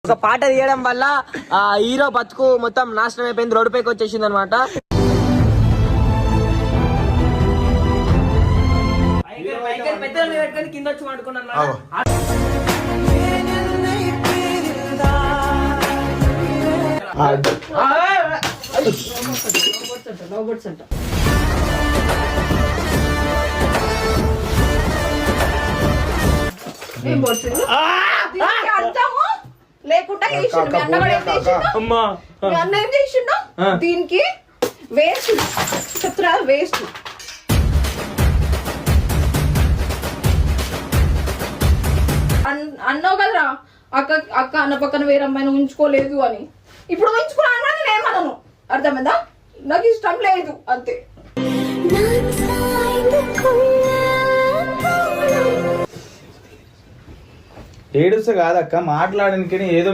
ఒక పాట తీయడం వల్ల ఆ హీరో బతుకు మొత్తం నాశనం అయిపోయింది, రోడ్డు పైకి వచ్చేసింది అనమాట. కింద వచ్చి పడుకున్నాను. లేకుండా అన్న ఏం చేసిండు దీనికి? వేస్ట్ చెప్తున్నా, వేస్ట్. అన్నావు కదరా అక్క అక్క అన్న పక్కన వేరే అమ్మాయిని ఉంచుకోలేదు అని. ఇప్పుడు ఉంచుకున్నా నేను ఏమన్నాను అర్థమైందా? నాకు ఇష్టం లేదు అంతే. ఏడుస్తే కాదక్క, మాట్లాడడానికి ఏదో